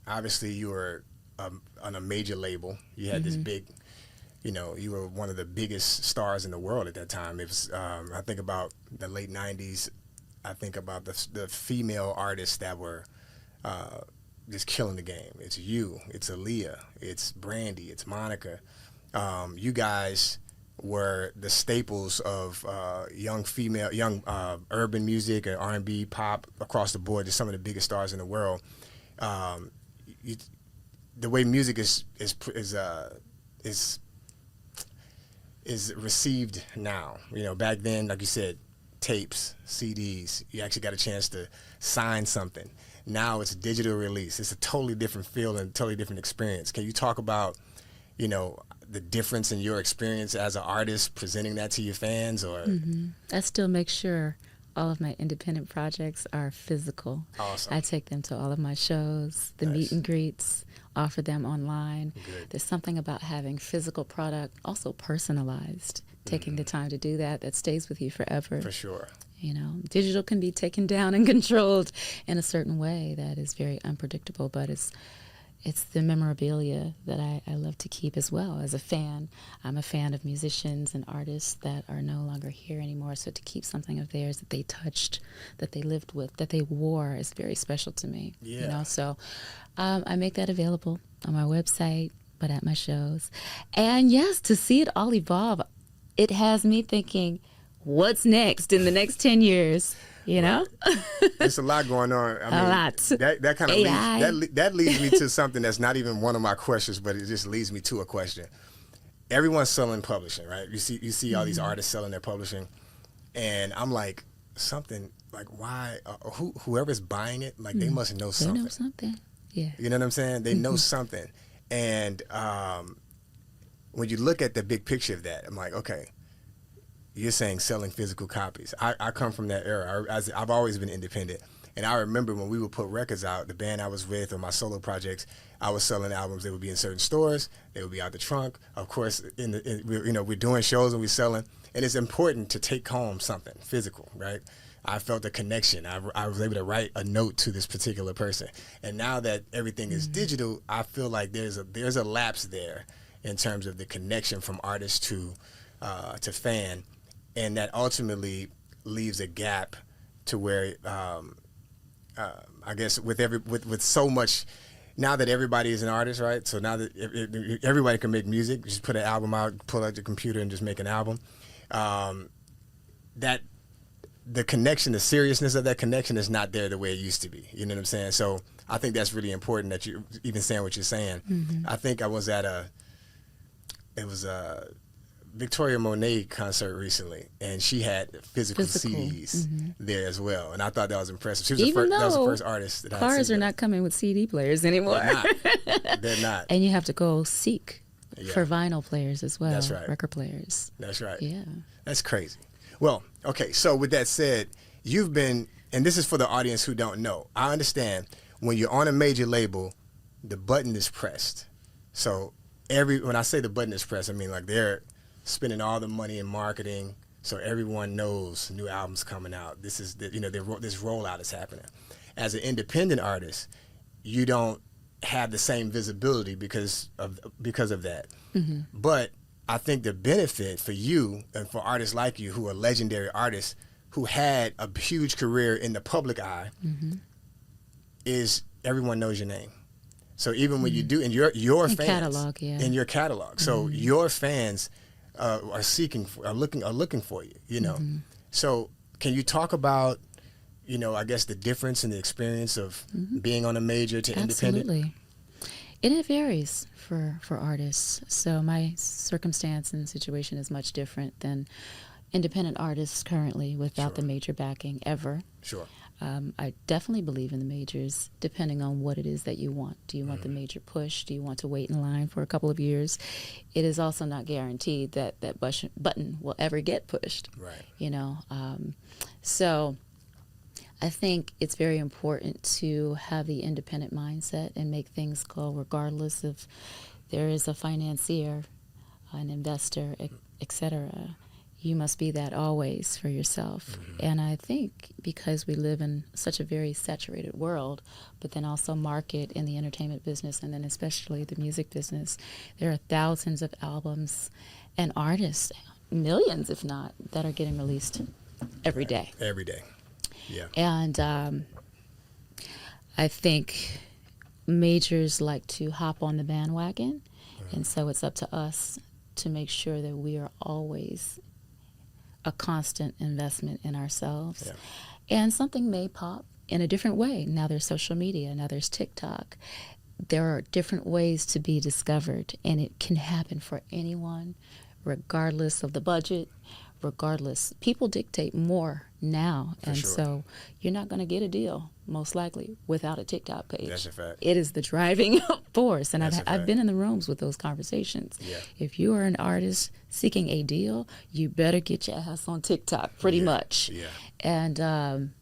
obviously you were on a major label. You had this big, you were one of the biggest stars in the world at that time. It was, I think about the late 90s. I think about the female artists that were just killing the game. It's you, it's Aaliyah, it's Brandy, it's Monica. You guys were the staples of young urban music and R&B, pop across the board. Just some of the biggest stars in the world. You, the way music is received now. Back then, like you said, tapes, CDs. You actually got a chance to sign something. Now it's digital release. It's a totally different feel and totally different experience. Can you talk about, the difference in your experience as an artist presenting that to your fans? Or I still make sure all of my independent projects are physical. Awesome. I take them to all of my shows, the meet and greets, offer them online. Good. There's something about having physical product, also personalized, taking the time to do that stays with you forever. For sure. Digital can be taken down and controlled in a certain way that is very unpredictable, but it's the memorabilia that I love to keep as well. As a fan, I'm a fan of musicians and artists that are no longer here anymore, so to keep something of theirs that they touched, that they lived with, that they wore is very special to me. Yeah. So I make that available on my website, but at my shows. And yes, to see it all evolve, it has me thinking, what's next in the next 10 years? There's a lot going on. A lot. That kind of that leads me to something that's not even one of my questions, but it just leads me to a question. Everyone's selling publishing, right? You see all these artists selling their publishing, and I'm like, something like, why? Whoever's buying it, like they must know something. They know something. Yeah. You know what I'm saying? They know something, and when you look at the big picture of that, I'm like, okay. You're saying selling physical copies. I come from that era. I've always been independent. And I remember when we would put records out, the band I was with or my solo projects, I was selling albums. They would be in certain stores. They would be out the trunk. Of course, we're doing shows and we're selling. And it's important to take home something physical, right? I felt a connection. I was able to write a note to this particular person. And now that everything is digital, I feel like there's a lapse there in terms of the connection from artist to fan. And that ultimately leaves a gap to where, I guess, with so much, now that everybody is an artist, right? So now that everybody can make music, just put an album out, pull out your computer, and just make an album. That the connection, the seriousness of that connection is not there the way it used to be. You know what I'm saying? So I think that's really important that you even saying what you're saying. I think I was at a Victoria Monet concert recently, and she had physical CDs there as well, and I thought that was impressive. She was that was the first artist that I cars are not coming with CD players anymore. They're not. And you have to go seek for vinyl players as well. That's right. Record players. That's right. Yeah. That's crazy. Well, okay, so with that said, you've been, and this is for the audience who don't know, I understand when you're on a major label, the button is pressed. So when I say the button is pressed, I mean like they're spending all the money in marketing, so everyone knows new albums coming out. This is this rollout is happening. As an independent artist, you don't have the same visibility because of that. But I think the benefit for you and for artists like you who are legendary artists who had a huge career in the public eye is everyone knows your name. So even when you do, and your fans catalog, in your catalog, so your fans are looking for you, So can you talk about, I guess the difference in the experience of being on a major to independent? Absolutely. And it varies for artists. So my circumstance and situation is much different than independent artists currently without the major backing ever. Sure. I definitely believe in the majors, depending on what it is that you want. Do you want the major push? Do you want to wait in line for a couple of years? It is also not guaranteed that that button will ever get pushed. Right. So I think it's very important to have the independent mindset and make things go regardless of there is a financier, an investor, etc. you must be that always for yourself. And I think because we live in such a very saturated world, but then also market in the entertainment business, and then especially the music business, there are thousands of albums and artists, millions if not, that are getting released every day. Every day. Yeah. And I think majors like to hop on the bandwagon, and so it's up to us to make sure that we are always a constant investment in ourselves. Yeah. And something may pop in a different way. Now there's social media, now there's TikTok. There are different ways to be discovered, and it can happen for anyone, regardless of the budget, regardless. People dictate more now, and sure. so you're not going to get a deal, most likely, without a TikTok page. That's a fact. It is the driving force, and That's a I've fact. been in the rooms with those conversations. Yeah. If you are an artist seeking a deal, you better get your ass on TikTok, pretty much. Yeah. And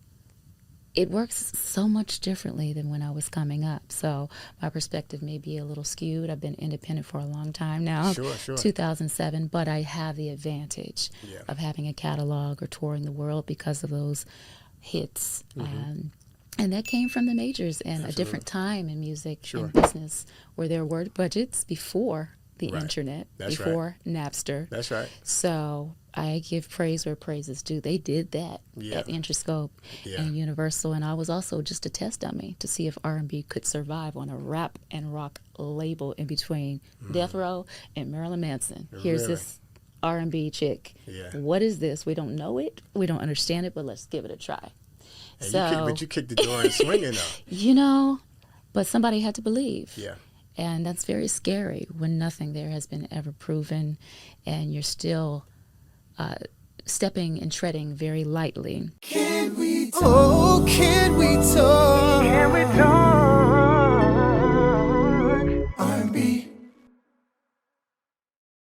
it works so much differently than when I was coming up. So my perspective may be a little skewed. I've been independent for a long time now, Sure. 2007, but I have the advantage of having a catalog or touring the world because of those hits. And that came from the majors and a different time in music and business where there were budgets before the internet, before Napster. That's right. So I give praise where praise is due. They did that at Interscope and Universal, and I was also just a test dummy to see if R&B could survive on a rap and rock label in between Death Row and Marilyn Manson. Here's this R&B chick. What is this? We don't know it. We don't understand it, but let's give it a try. And you kicked the door and swinging though. You know, but somebody had to believe. Yeah. And that's very scary when nothing there has been ever proven, and you're still stepping and treading very lightly. Can we talk? Oh, can we talk? Can we talk?